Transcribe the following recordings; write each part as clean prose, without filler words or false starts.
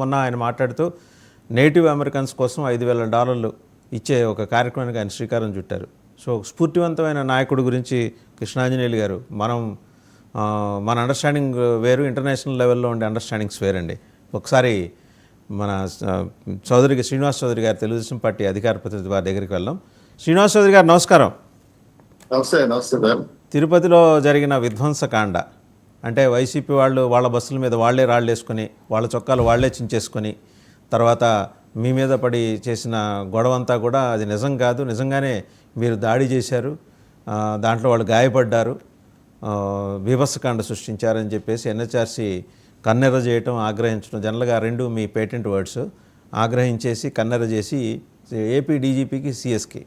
మొన్న ఆయన మాట్లాడుతూ నేటివ్ అమెరికన్స్ కోసం $5,000 ఇచ్చే ఒక కార్యక్రమానికి ఆయన శ్రీకారం చుట్టారు. సో స్ఫూర్తివంతమైన నాయకుడి గురించి కృష్ణాంజనేయులు గారు, మన అండర్స్టాండింగ్ వేరు, ఇంటర్నేషనల్ లెవెల్లో ఉండే అండర్స్టాండింగ్స్ వేరండి. ఒకసారి మన శ్రీనివాస్ చౌదరి గారు, తెలుగుదేశం పార్టీ అధికార ప్రతినిధి వారి దగ్గరికి వెళ్దాం. శ్రీనివాస్ చౌదరి గారు నమస్కారం. నమస్తే. సార్, తిరుపతిలో జరిగిన విధ్వంసకాండ అంటే వైసీపీ వాళ్ళు వాళ్ళ బస్సుల మీద వాళ్లే రాళ్ళు వేసుకొని, వాళ్ళ చొక్కాలు వాళ్లే చించేసుకొని, తర్వాత మీ మీద పడి చేసిన గొడవంతా కూడా అది నిజం కాదు, నిజంగానే మీరు దాడి చేశారు, దాంట్లో వాళ్ళు గాయపడ్డారు, బీభత్సకాండ సృష్టించారని చెప్పేసి ఎన్హెచ్ఆర్సీ కన్నెర్ర చేయటం, ఆగ్రహించడం, జనరల్గా రెండు మీ పేటెంట్ వర్డ్స్, ఆగ్రహించేసి కన్నెర్ర చేసి ఏపీ డీజీపీకి, సిఎస్కి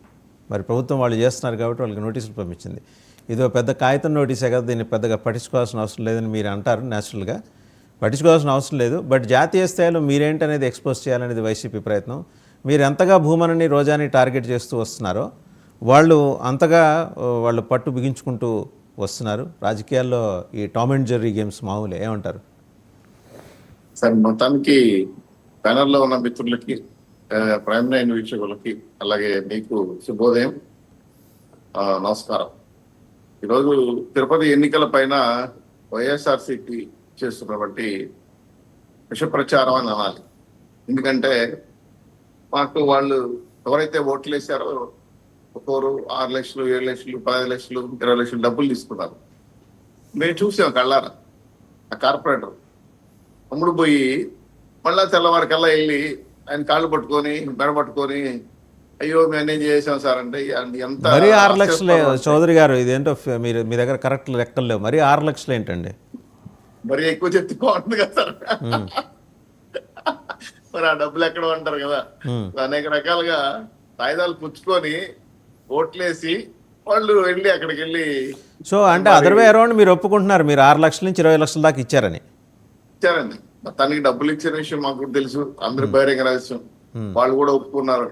మరి ప్రభుత్వం వాళ్ళు చేస్తున్నారు కాబట్టి వాళ్ళకి నోటీసులు పంపించింది. ఇదో పెద్ద కాగితం నోటీసే కదా, దీన్ని పెద్దగా పట్టించుకోవాల్సిన అవసరం లేదని మీరు అంటారు. న్యాచురల్గా పట్టించుకోవాల్సిన అవసరం లేదు. బట్ జాతీయ స్థాయిలో మీరేంటనేది ఎక్స్పోజ్ చేయాలనేది వైసీపీ ప్రయత్నం. మీరు ఎంతగా భూమనని, రోజాని టార్గెట్ చేస్తూ వస్తున్నారో వాళ్ళు అంతగా వాళ్ళు పట్టు బిగించుకుంటూ వస్తున్నారు. రాజకీయాల్లో ఈ టామ్ అండ్ జెర్రీ గేమ్స్ మామూలే, ఏమంటారు? సార్, మొత్తానికి ప్యానల్లో ఉన్న మిత్రులకి, ప్రైమ్ లైన్ వీక్షకులకి, అలాగే మీకు శుభోదయం, నమస్కారం. ఈరోజు తిరుపతి ఎన్నికల పైన వైఎస్ఆర్సీపీ చేస్తున్నటువంటి విష ప్రచారం అని అనాలి. ఎందుకంటే మాకు వాళ్ళు ఎవరైతే ఓట్లు వేశారో ఒక్కోరు 6 లక్షలు, 7 లక్షలు, 10 లక్షలు, 20 లక్షలు డబ్బులు తీసుకున్నారు. మేము చూసాం కళ్ళారా. ఆ కార్పొరేటర్ అమ్ముడు పోయి మళ్ళా తెల్లవారికల్లా వెళ్ళి ఆయన కాళ్ళు పట్టుకొని, మెడ పట్టుకొని, అయ్యో మేము అన్నేం చేసాం సార్ అంటే ఎంత. మరి 6 లక్షలే చౌదరి గారు, ఇదేంటో మీ దగ్గర కరెక్ట్ లెక్కలు లేవు. మరి 6 లక్షలు ఏంటండి? మరి ఎక్కువ చెప్తే బాగుంటుంది కదా సార్. మరి ఆ డబ్బులు ఎక్కడ అంటారు కదా. అనేక రకాలుగా కాయిదాలు పుచ్చుకొని ఓట్లేసి వాళ్ళు వెళ్ళి అక్కడికి వెళ్ళి. సో అంటే అదర్వే అరౌండ్ మీరు ఒప్పుకుంటున్నారు, మీరు 6 లక్షల నుంచి 20 లక్షల దాకా ఇచ్చారని. ఇచ్చారండి. తనకి డబ్బులు ఇచ్చిన విషయం మాకు కూడా తెలుసు, అందరి బహిరంగ రహస్యం. వాళ్ళు కూడా ఒప్పుకున్నారు,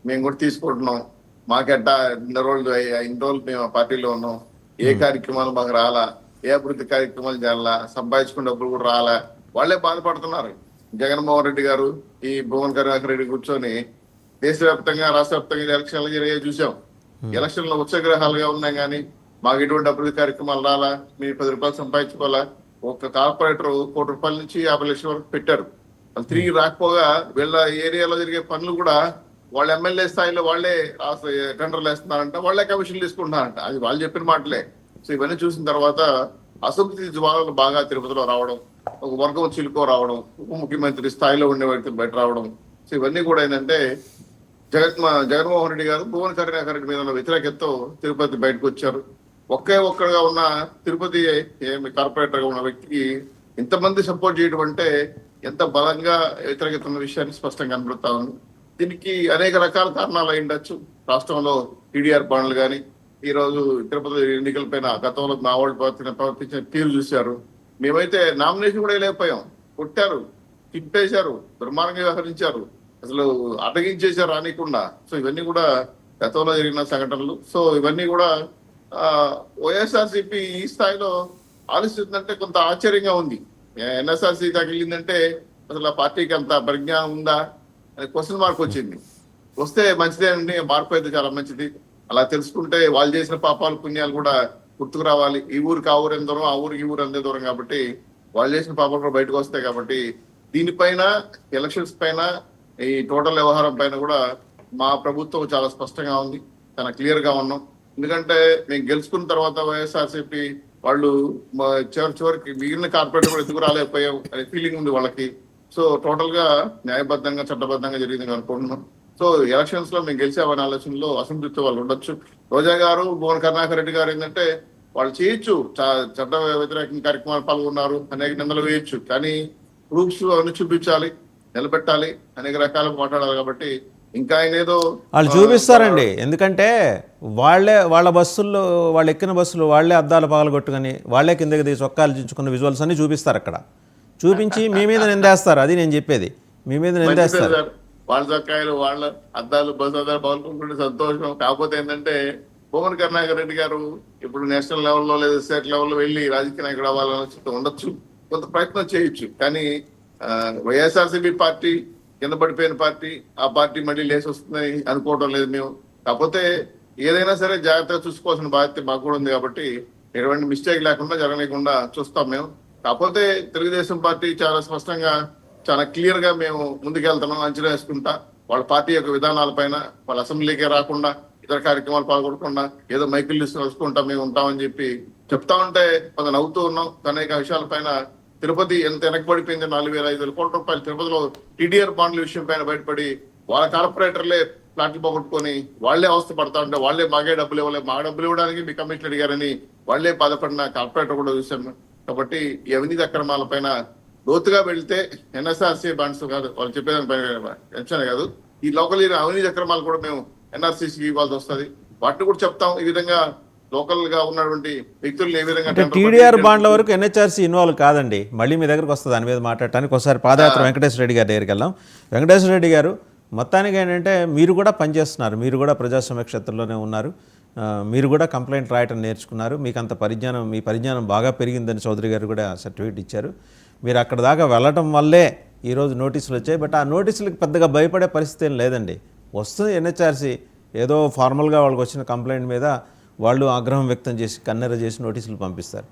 మేము కూడా తీసుకుంటున్నాం. మాకెట్టా ఇన్ని రోజులు మేము ఆ పార్టీలో ఉన్నాం, ఏ కార్యక్రమాలు మాకు రాలా, ఏ అభివృద్ధి కార్యక్రమాలు చేయాలా, సంపాదించుకున్న డబ్బులు కూడా రాలా. వాళ్ళే బాధపడుతున్నారు. జగన్మోహన్ రెడ్డి గారు, ఈ భువన్ కరుణాకర్ రెడ్డి కూర్చొని దేశవ్యాప్తంగా, రాష్ట్ర వ్యాప్తంగా ఎలక్షన్లు జరిగే చూసాం. ఎలక్షన్లో ఉత్సగ్రహాలుగా ఉన్నాయి కానీ మాకు ఎటువంటి అభివృద్ధి కార్యక్రమాలు రాలా, మీరు 10 రూపాయలు సంపాదించుకోవాలా. ఒక కార్పొరేటర్ ₹1,00,00,000 నుంచి 50 లక్షల వరకు పెట్టారు. వాళ్ళు తిరిగి రాకపోగా వీళ్ళ ఏరియాలో జరిగే పనులు కూడా వాళ్ళ ఎమ్మెల్యే స్థాయిలో వాళ్ళే టెండర్లు వేస్తున్నారంట, వాళ్ళే కమిషన్లు తీసుకుంటున్నారంట. అది వాళ్ళు చెప్పిన మాటలే. సో ఇవన్నీ చూసిన తర్వాత అసంతృప్తి జ్వాలలు బాగా తిరుపతిలో రావడం, ఒక వర్గం చిలుకో రావడం, ఉప ముఖ్యమంత్రి స్థాయిలో ఉండే వ్యక్తులు బయట రావడం. సో ఇవన్నీ కూడా ఏంటంటే జగన్మోహన్ రెడ్డి గారు భువన్ కరుణాకర్ రెడ్డి మీద ఉన్న వ్యతిరేకతతో తిరుపతి బయటకు వచ్చారు. ఒక్కగా ఉన్న తిరుపతి కార్పొరేటర్ గా ఉన్న వ్యక్తికి ఇంతమంది సపోర్ట్ చేయడం అంటే ఎంత బలంగా వ్యతిరేకత ఉన్న విషయాన్ని స్పష్టంగా కనబడతా ఉంది. దీనికి అనేక రకాల కారణాలు అయి ఉండొచ్చు. రాష్ట్రంలో టీడీఆర్ బాండ్లు కానీ, ఈ రోజు తిరుపతి ఎన్నికల పైన గతంలో మా వాళ్ళు ప్రవర్తించిన తీరు చూశారు. మేమైతే నామినేషన్ కూడా లేకపోయాం, కొట్టారు, తిప్పేశారు, దుర్మార్గంగా వ్యవహరించారు, అసలు అడ్డగించేశారు రానికుండా. సో ఇవన్నీ కూడా గతంలో జరిగిన సంఘటనలు. సో ఇవన్నీ కూడా వైఎస్ఆర్సీపీ ఈ స్థాయిలో ఆలోచిస్తుందంటే కొంత ఆశ్చర్యంగా ఉంది. ఎన్ఎస్ఆర్సీ తగిలిందంటే అసలు ఆ పార్టీకి అంత పరిజ్ఞానం ఉందా అనే క్వశ్చన్ మార్క్ వచ్చింది. వస్తే మంచిదేనండి, మార్పు అయితే చాలా మంచిది. అలా తెలుసుకుంటే వాళ్ళు చేసిన పాపాలు పుణ్యాలు కూడా గుర్తుకు రావాలి. ఈ ఊరికి ఆ ఊరు ఎంత దూరం, ఆ ఊరికి ఈ ఊరు అంతే దూరం కాబట్టి వాళ్ళు చేసిన పాపాలు కూడా బయటకు వస్తాయి. కాబట్టి దీనిపైన, ఎలక్షన్స్ పైన, ఈ టోటల్ వ్యవహారం పైన కూడా మా ప్రభుత్వం చాలా స్పష్టంగా ఉంది, చాలా క్లియర్ గా ఉన్నాం. ఎందుకంటే మేము గెలుచుకున్న తర్వాత వైఎస్ఆర్సీపీ వాళ్ళు చివరికి మిగిలిన కార్పొరేటర్ కూడా ఎందుకు రాలేకపోయాం అనే ఫీలింగ్ ఉంది వాళ్ళకి. సో టోటల్ గా న్యాయబద్ధంగా, చట్టబద్ధంగా జరిగిందని అనుకుంటున్నాం. సో ఎలక్షన్స్ లో మేము గెలిచామనే ఆలోచనలో అసంతృప్తి వాళ్ళు ఉండొచ్చు. రోజా గారు, భువన్ కరుణాకర్ రెడ్డి గారు ఏంటంటే వాళ్ళు చేయొచ్చు, చట్ట వ్యతిరేక కార్యక్రమాలు పాల్గొన్నారు, అనేక నిందలు వేయొచ్చు, కానీ ప్రూఫ్స్ అవన్నీ చూపించాలి, నిలబెట్టాలి, అనేక రకాలుగా మాట్లాడాలి. కాబట్టి ఇంకా ఆయన ఏదో వాళ్ళు చూపిస్తారండి. ఎందుకంటే వాళ్ళ బస్సుల్లో, వాళ్ళు ఎక్కిన బస్సులు వాళ్ళే అద్దాలు పగలగొట్టుకొని, వాళ్ళే కిందకి దిగి చొక్కాలు చించుకున్న విజువల్స్ అన్ని చూపిస్తారు. అక్కడ చూపించి మీ మీద నిందేస్తారు. అది నేను చెప్పేది, మీ మీద నిందేస్తారు. వాళ్ళ చొక్కాయలు, వాళ్ళ అద్దాలు, బస్సు అద్దాలు పగలుకుంటుంటే సంతోషం. కాకపోతే ఏంటంటే భువన్ కరుణాకర్ రెడ్డి గారు ఇప్పుడు నేషనల్ లెవెల్లో లేదా స్టేట్ లెవెల్లో వెళ్ళి రాజకీయ నాయకుడు అవ్వాలని ఉండొచ్చు, కొంత ప్రయత్నం చేయొచ్చు. కానీ వైఎస్ఆర్సీపీ పార్టీ కింద పడిపోయిన పార్టీ, ఆ పార్టీ మళ్ళీ లేచి వస్తుందని అనుకోవడం లేదు మేము. కాకపోతే ఏదైనా సరే జాగ్రత్తగా చూసుకోవాల్సిన బాధ్యత మాకు కూడా ఉంది కాబట్టి ఎటువంటి మిస్టేక్ లేకుండా జరగలేకుండా చూస్తాం మేము. కాకపోతే తెలుగుదేశం పార్టీ చాలా స్పష్టంగా చాలా క్లియర్ గా మేము ముందుకెళ్తున్నాం అంచనా వేసుకుంటా. వాళ్ళ పార్టీ యొక్క విధానాలపైన వాళ్ళ అసెంబ్లీకే రాకుండా ఇతర కార్యక్రమాలు పాల్గొనకుండా ఏదో మైకులు తీసుకుంటా మేము ఉంటామని చెప్పి చెప్తా ఉంటే కొంత నవ్వుతూ ఉన్నాం. అనేక విషయాలపైన తిరుపతి ఎంత వెనకబడిపోయింది, 4,500 కోట్ల రూపాయలు తిరుపతిలో టీడీఆర్ బాండ్ల విషయం పైన బయటపడి వాళ్ళ కార్పొరేటర్లే ప్లాట్లు పోగొట్టుకొని వాళ్లే అవస్థ పడతా ఉంటే వాళ్ళే మాకే డబ్బులు ఇవ్వలేదు, మా డబ్బులు ఇవ్వడానికి మీ కమిషన్ అడిగారని వాళ్లే బాధపడిన కార్పొరేటర్ కూడా చూసాం. కాబట్టి ఈ అవినీతి అక్రమాల పైన లోతుగా వెళ్తే ఎన్ఎస్ఆర్సీ బాండ్స్ కాదు వాళ్ళు చెప్పేదానిపైన టెన్షన్ కాదు, ఈ లోకల్ అవినీతి అక్రమాలు కూడా మేము ఎన్ఆర్సీసీకి ఇవ్వాల్సి వస్తుంది. వాటిని కూడా చెప్తాం. ఈ విధంగా లోకల్ గా ఉన్నటువంటి వ్యక్తులను ఏ విధంగా టీడీఆర్ బాండ్ల వరకు ఎన్హెచ్ఆర్సీ ఇన్వాల్వ్ కాదండి. మళ్ళీ మీ దగ్గరకు వస్తుంది దాని మీద మాట్లాడటానికి. ఒకసారి పాదయాత్ర వెంకటేశ్వర రెడ్డి గారి దగ్గరికి వెళ్దాం. వెంకటేశ్వర రెడ్డి గారు, మొత్తానికి ఏంటంటే మీరు కూడా పనిచేస్తున్నారు, మీరు కూడా ప్రజాస్వామ్య క్షేత్రంలోనే ఉన్నారు, మీరు కూడా కంప్లైంట్ రాయటం నేర్చుకున్నారు, మీకు అంత పరిజ్ఞానం, మీ పరిజ్ఞానం బాగా పెరిగిందని చౌదరి గారు కూడా సర్టిఫికేట్ ఇచ్చారు. మీరు అక్కడ దాకా వెళ్ళటం వల్లే ఈరోజు నోటీసులు వచ్చాయి. బట్ ఆ నోటీసులకు పెద్దగా భయపడే పరిస్థితి ఏం లేదండి. వస్తుంది ఎన్హెచ్ఆర్సీ, ఏదో ఫార్మల్గా వాళ్ళకి వచ్చిన కంప్లైంట్ మీద వాళ్ళు ఆగ్రహం వ్యక్తం చేసి కన్నెర చేసి నోటీసులు పంపిస్తారు.